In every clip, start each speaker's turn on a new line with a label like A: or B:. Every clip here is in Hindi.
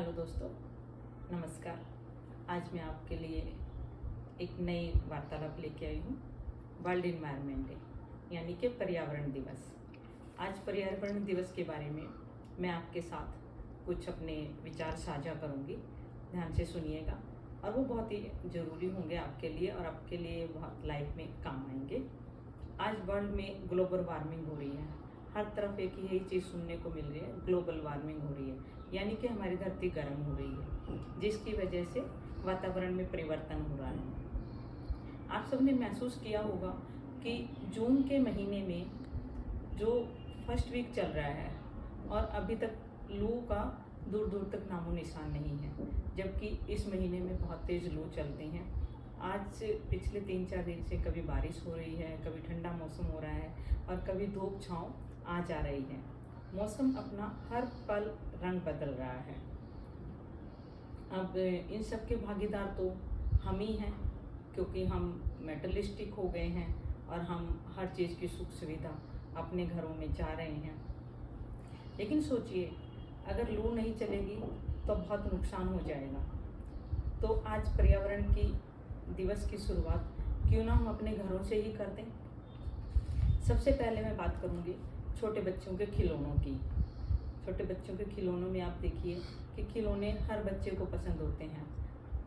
A: हेलो दोस्तों, नमस्कार। आज मैं आपके लिए एक नई वार्तालाप लेके आई हूँ। वर्ल्ड इन्वायरमेंट डे यानी कि पर्यावरण दिवस। आज पर्यावरण दिवस के बारे में मैं आपके साथ कुछ अपने विचार साझा करूँगी। ध्यान से सुनिएगा और वो बहुत ही ज़रूरी होंगे आपके लिए और आपके लिए बहुत लाइफ में काम आएंगे। आज वर्ल्ड में ग्लोबल वार्मिंग हो रही है। हर तरफ एक ही यही चीज़ सुनने को मिल रही है, ग्लोबल वार्मिंग हो रही है, यानी कि हमारी धरती गर्म हो रही है, जिसकी वजह से वातावरण में परिवर्तन हो रहा है। आप सबने महसूस किया होगा कि जून के महीने में जो फर्स्ट वीक चल रहा है और अभी तक लू का दूर दूर तक नामो निशान नहीं है, जबकि इस महीने में बहुत तेज़ लू चलती हैं। आज से पिछले 3-4 दिन से कभी बारिश हो रही है, कभी ठंडा मौसम हो रहा है और कभी धूप छाँव आ जा रही है। मौसम अपना हर पल रंग बदल रहा है। अब इन सब के भागीदार तो हम ही हैं, क्योंकि हम मेटलिस्टिक हो गए हैं और हम हर चीज़ की सुख सुविधा अपने घरों में चाह रहे हैं। लेकिन सोचिए, अगर लू नहीं चलेगी तो बहुत नुकसान हो जाएगा। तो आज पर्यावरण की दिवस की शुरुआत क्यों ना हम अपने घरों से ही कर दें। सबसे पहले मैं बात करूंगी छोटे बच्चों के खिलौनों की। छोटे बच्चों के खिलौनों में आप देखिए कि खिलौने हर बच्चे को पसंद होते हैं।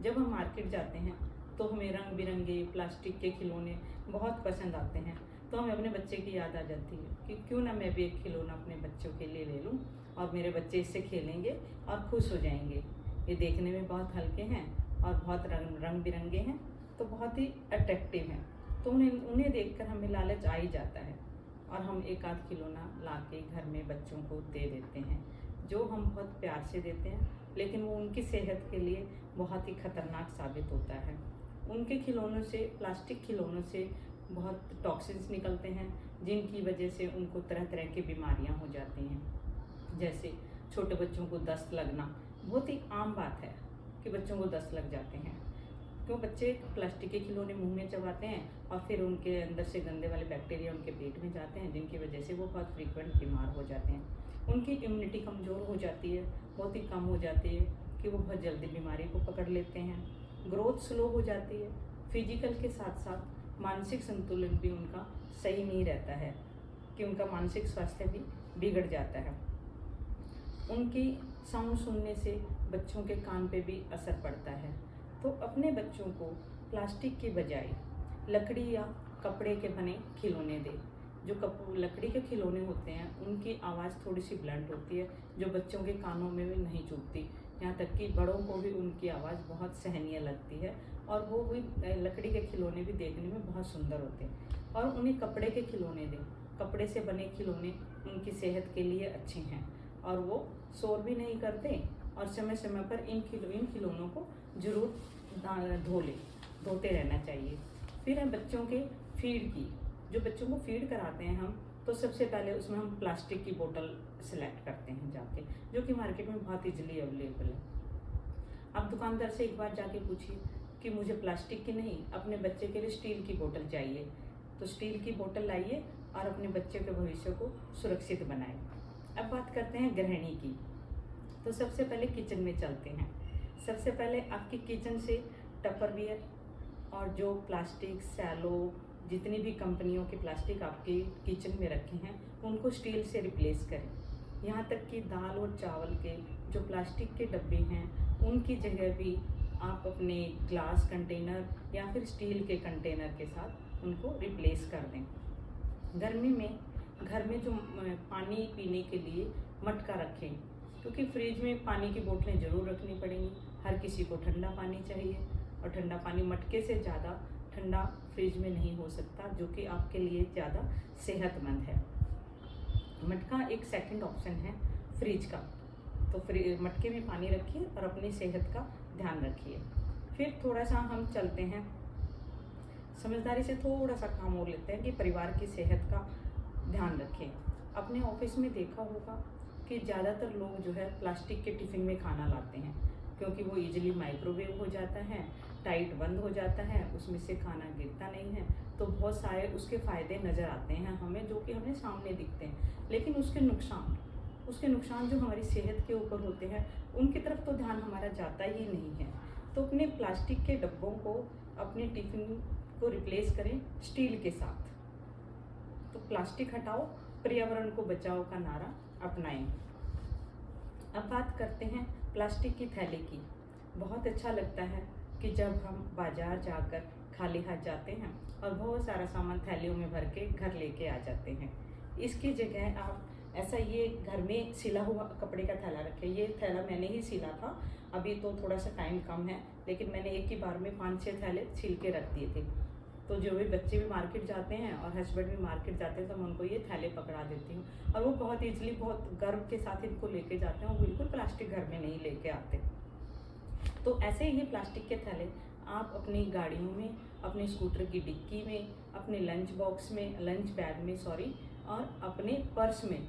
A: जब हम मार्केट जाते हैं तो हमें रंग बिरंगे प्लास्टिक के खिलौने बहुत पसंद आते हैं, तो हमें अपने बच्चे की याद आ जाती है कि क्यों ना मैं भी एक खिलौना अपने बच्चों के लिए ले लूं और मेरे बच्चे इससे खेलेंगे और खुश हो जाएंगे। ये देखने में बहुत हल्के हैं और बहुत रंग बिरंगे हैं, तो बहुत ही अट्रैक्टिव हैं। तो उन्हें देखकर हमें लालच आ ही जाता है और हम एक आध खिलौना ला के घर में बच्चों को दे देते हैं, जो हम बहुत प्यार से देते हैं, लेकिन वो उनकी सेहत के लिए बहुत ही खतरनाक साबित होता है। उनके खिलौनों से, प्लास्टिक खिलौनों से बहुत टॉक्सिन्स निकलते हैं, जिनकी वजह से उनको तरह तरह की बीमारियां हो जाती हैं। जैसे छोटे बच्चों को दस्त लगना बहुत ही आम बात है कि बच्चों को दस्त लग जाते हैं। क्यों? बच्चे प्लास्टिक के खिलौने मुंह में चबाते हैं और फिर उनके अंदर से गंदे वाले बैक्टीरिया उनके पेट में जाते हैं, जिनकी वजह से वो बहुत फ्रीक्वेंट बीमार हो जाते हैं। उनकी इम्यूनिटी कमज़ोर हो जाती है, बहुत ही कम हो जाती है कि वो बहुत जल्दी बीमारी को पकड़ लेते हैं। ग्रोथ स्लो हो जाती है। फिजिकल के साथ साथ मानसिक संतुलन भी उनका सही नहीं रहता है, कि उनका मानसिक स्वास्थ्य भी बिगड़ जाता है। उनकी साउंड सुनने से बच्चों के कान पे भी असर पड़ता है। तो अपने बच्चों को प्लास्टिक की बजाय लकड़ी या कपड़े के बने खिलौने दें। जो लकड़ी के खिलौने होते हैं उनकी आवाज़ थोड़ी सी ब्लंट होती है, जो बच्चों के कानों में भी नहीं चुभती। यहाँ तक कि बड़ों को भी उनकी आवाज़ बहुत सहनीय लगती है और वो भी लकड़ी के खिलौने भी देखने में बहुत सुंदर होते हैं। और उन्हें कपड़े के खिलौने दें। कपड़े से बने खिलौने उनकी सेहत के लिए अच्छे हैं और वो शोर भी नहीं करते, और समय समय पर इन खिलौनों को ज़रूर धोते रहना चाहिए। फिर है बच्चों के फीड की। जो बच्चों को फीड कराते हैं हम, तो सबसे पहले उसमें हम प्लास्टिक की बोतल सेलेक्ट करते हैं जाके, जो कि मार्केट में बहुत ईजिली अवेलेबल है। आप दुकानदार से एक बार जाके पूछिए कि मुझे प्लास्टिक की नहीं, अपने बच्चे के लिए स्टील की बोतल चाहिए, तो स्टील की बोतल लाइए और अपने बच्चे के भविष्य को सुरक्षित बनाएं। अब बात करते हैं गृहिणी की। तो सबसे पहले किचन में चलते हैं। सबसे पहले आपकी किचन से टपरवेयर और जो प्लास्टिक, सैलो, जितनी भी कंपनियों के प्लास्टिक आपके किचन में रखे हैं उनको स्टील से रिप्लेस करें। यहाँ तक कि दाल और चावल के जो प्लास्टिक के डब्बे हैं उनकी जगह भी आप अपने ग्लास कंटेनर या फिर स्टील के कंटेनर के साथ उनको रिप्लेस कर दें। गर्मी में घर में जो पानी पीने के लिए मटका रखें, क्योंकि फ्रिज में पानी की बोतलें ज़रूर रखनी पड़ेंगी। हर किसी को ठंडा पानी चाहिए और ठंडा पानी मटके से ज़्यादा ठंडा फ्रिज में नहीं हो सकता, जो कि आपके लिए ज़्यादा सेहतमंद है। मटका एक सेकंड ऑप्शन है फ्रिज का। तो मटके में पानी रखिए और अपनी सेहत का ध्यान रखिए। फिर थोड़ा सा हम चलते हैं, समझदारी से थोड़ा सा काम और लेते हैं कि परिवार की सेहत का ध्यान रखें। अपने ऑफिस में देखा होगा कि ज़्यादातर लोग जो है प्लास्टिक के टिफ़िन में खाना लाते हैं, क्योंकि वो इजीली माइक्रोवेव हो जाता है, टाइट बंद हो जाता है, उसमें से खाना गिरता नहीं है। तो बहुत सारे उसके फ़ायदे नज़र आते हैं हमें, जो कि हमें सामने दिखते हैं, लेकिन उसके नुकसान उसके नुकसान जो हमारी सेहत के ऊपर होते हैं उनकी तरफ तो ध्यान हमारा जाता ही नहीं है। तो अपने प्लास्टिक के डब्बों को, अपने टिफ़िन को रिप्लेस करें स्टील के साथ। तो प्लास्टिक हटाओ, पर्यावरण को बचाओ का नारा अपनाएं। अब बात करते हैं प्लास्टिक की थैली की। बहुत अच्छा लगता है कि जब हम बाजार जाकर खाली हाथ जाते हैं और बहुत सारा सामान थैलियों में भर के घर लेके आ जाते हैं। इसकी जगह आप ऐसा ये घर में सिला हुआ कपड़े का थैला रखें। ये थैला मैंने ही सिला था, अभी तो थोड़ा सा टाइम कम है, लेकिन मैंने एक ही बार में 5-6 थैले सिल के रख दिए थे। तो जो भी बच्चे भी मार्केट जाते हैं और हस्बैंड भी मार्केट जाते हैं तो मैं उनको ये थैले पकड़ा देती हूँ और वो बहुत ईजिली, बहुत गर्व के साथ इनको लेके जाते हैं। वो बिल्कुल प्लास्टिक घर में नहीं लेके आते। तो ऐसे ही प्लास्टिक के थैले आप अपनी गाड़ियों में, अपने स्कूटर की डिक्की में, अपने लंच बॉक्स में, लंच बैग में और अपने पर्स में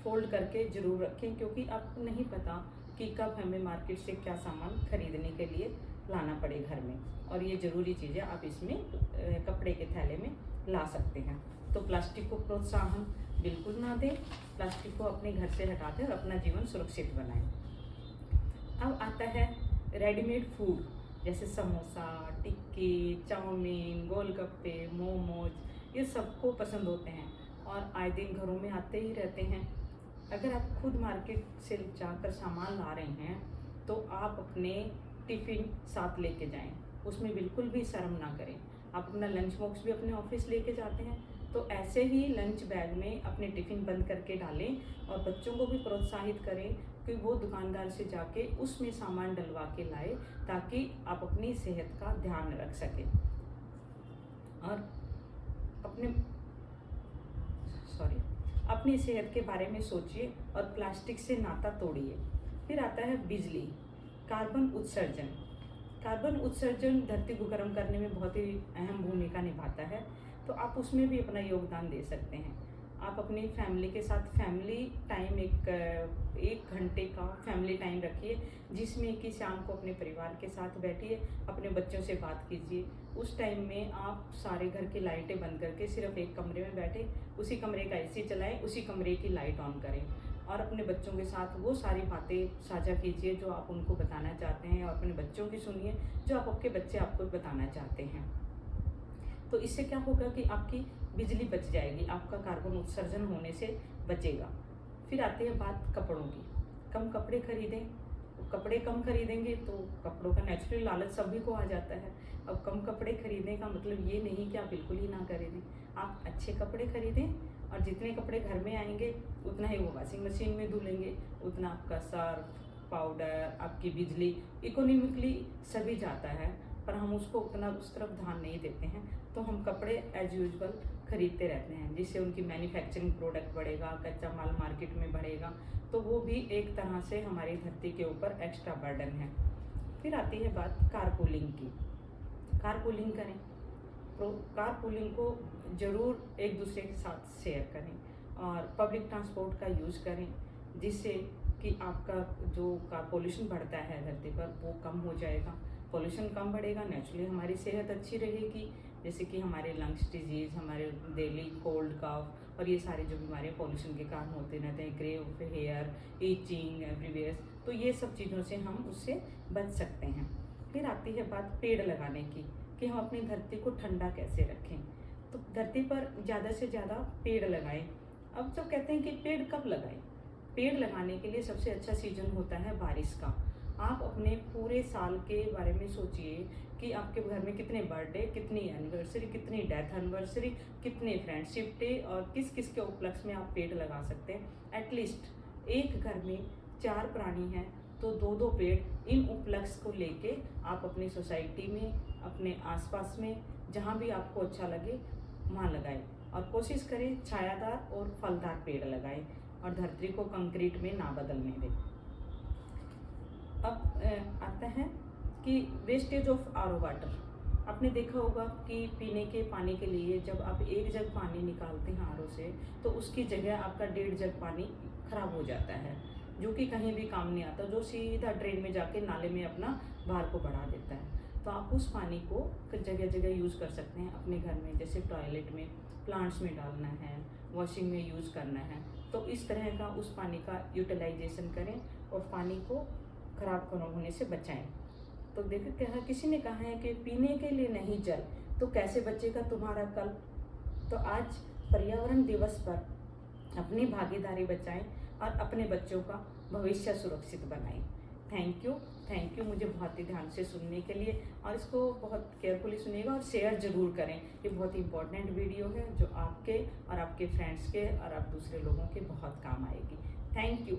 A: फोल्ड करके ज़रूर रखें, क्योंकि आपको नहीं पता कि कब हमें मार्केट से क्या सामान खरीदने के लिए लाना पड़े घर में, और ये ज़रूरी चीज़ें आप इसमें कपड़े के थैले में ला सकते हैं। तो प्लास्टिक को प्रोत्साहन बिल्कुल ना दें, प्लास्टिक को अपने घर से हटा दें और अपना जीवन सुरक्षित बनाएं। अब आता है रेडीमेड फूड, जैसे समोसा, टिक्की, चाउमीन, गोलगप्पे, मोमोज, ये सबको पसंद होते हैं और आए दिन घरों में आते ही रहते हैं। अगर आप खुद मार्केट से जाकर सामान ला रहे हैं तो आप अपने टिफ़िन साथ लेके जाएं, उसमें बिल्कुल भी शर्म ना करें। आप अपना लंच बॉक्स भी अपने ऑफिस लेके जाते हैं तो ऐसे ही लंच बैग में अपने टिफ़िन बंद करके डालें और बच्चों को भी प्रोत्साहित करें कि वो दुकानदार से जाके उसमें सामान डलवा के लाए, ताकि आप अपनी सेहत का ध्यान रख सकें और अपनी सेहत के बारे में सोचिए और प्लास्टिक से नाता तोड़िए। फिर आता है बिजली, कार्बन उत्सर्जन। कार्बन उत्सर्जन धरती को गर्म करने में बहुत ही अहम भूमिका निभाता है, तो आप उसमें भी अपना योगदान दे सकते हैं। आप अपनी फैमिली के साथ फैमिली टाइम एक घंटे का फैमिली टाइम रखिए, जिसमें कि शाम को अपने परिवार के साथ बैठिए, अपने बच्चों से बात कीजिए। उस टाइम में आप सारे घर की लाइटें बंद करके सिर्फ एक कमरे में बैठे, उसी कमरे का एसी चलाएं, उसी कमरे की लाइट ऑन करें और अपने बच्चों के साथ वो सारी बातें साझा कीजिए जो आप उनको बताना चाहते हैं, और अपने बच्चों की सुनिए जो आपके बच्चे आपको बताना चाहते हैं। तो इससे क्या होगा कि आपकी बिजली बच जाएगी, आपका कार्बन उत्सर्जन होने से बचेगा। फिर आती है बात कपड़ों की। कम कपड़े खरीदें। कपड़े कम खरीदेंगे तो कपड़ों का नेचुरल लालच सभी को आ जाता है। अब कम कपड़े खरीदने का मतलब ये नहीं कि आप बिल्कुल ही ना खरीदें। आप अच्छे कपड़े खरीदें और जितने कपड़े घर में आएंगे उतना ही वो वॉशिंग मशीन में धुलेंगे, उतना आपका सर्फ, पाउडर, आपकी बिजली इकोनॉमिकली सभी जाता है, पर हम उसको उतना उस तरफ ध्यान नहीं देते हैं। तो हम कपड़े एज यूजुअल खरीदते रहते हैं, जिससे उनकी मैन्युफैक्चरिंग प्रोडक्ट बढ़ेगा, कच्चा माल मार्केट में बढ़ेगा, तो वो भी एक तरह से हमारी धरती के ऊपर एक्स्ट्रा बर्डन है। फिर आती है बात कारपूलिंग की। कारपूलिंग करें, तो कारपूलिंग को ज़रूर एक दूसरे के साथ शेयर करें और पब्लिक ट्रांसपोर्ट का यूज़ करें, जिससे कि आपका जो पोल्यूशन बढ़ता है धरती पर वो कम हो जाएगा। पोल्यूशन कम बढ़ेगा, नेचुरली हमारी सेहत अच्छी रहेगी, जैसे कि हमारे लंग्स डिजीज़, हमारे डेली कोल्ड कफ और ये सारे जो बीमारियाँ पोल्यूशन के कारण होते रहते हैं, grey of hair, itching everywhere, तो ये सब चीज़ों से हम उससे बच सकते हैं। फिर आती है बात पेड़ लगाने की कि हम अपनी धरती को ठंडा कैसे रखें। तो धरती पर ज़्यादा से ज़्यादा पेड़ लगाएं। अब सब कहते हैं कि पेड़ कब लगाएं? पेड़ लगाने के लिए सबसे अच्छा सीजन होता है बारिश का। आप अपने पूरे साल के बारे में सोचिए कि आपके घर में कितने बर्थडे, कितनी एनिवर्सरी, कितनी डेथ एनिवर्सरी, कितने फ्रेंडशिप डे और किस किस के उपलक्ष्य में आप पेड़ लगा सकते हैं। एटलीस्ट एक घर में 4 प्राणी हैं तो 2-2 पेड़ इन उपलक्ष्य को लेके आप अपनी सोसाइटी में, अपने आसपास में, जहाँ भी आपको अच्छा लगे वहाँ लगाएं और कोशिश करें छायादार और फलदार पेड़ लगाएं और धरती को कंक्रीट में ना बदलने दें। अब आता है कि वेस्टेज ऑफ आरओ वाटर। आपने देखा होगा कि पीने के पानी के लिए जब आप 1 जग पानी निकालते हैं आरओ से, तो उसकी जगह आपका 1.5 जग पानी खराब हो जाता है, जो कि कहीं भी काम नहीं आता, जो सीधा ड्रेन में जाके नाले में अपना भार को बढ़ा देता है। तो आप उस पानी को जगह जगह यूज़ कर सकते हैं अपने घर में, जैसे टॉयलेट में, प्लांट्स में डालना है, वॉशिंग में यूज़ करना है। तो इस तरह का उस पानी का यूटिलाइजेशन करें और पानी को खराब होने से बचाएं। तो देखो किसी ने कहा है कि पीने के लिए नहीं जल तो कैसे बचेगा तुम्हारा कल। तो आज पर्यावरण दिवस पर अपनी भागीदारी बचाएं और अपने बच्चों का भविष्य सुरक्षित बनाएं। थैंक यू मुझे बहुत ही ध्यान से सुनने के लिए, और इसको बहुत केयरफुली सुनिएगा और शेयर ज़रूर करें। ये बहुत इंपॉर्टेंट वीडियो है जो आपके और आपके फ्रेंड्स के और आप दूसरे लोगों के बहुत काम आएगी। Thank you.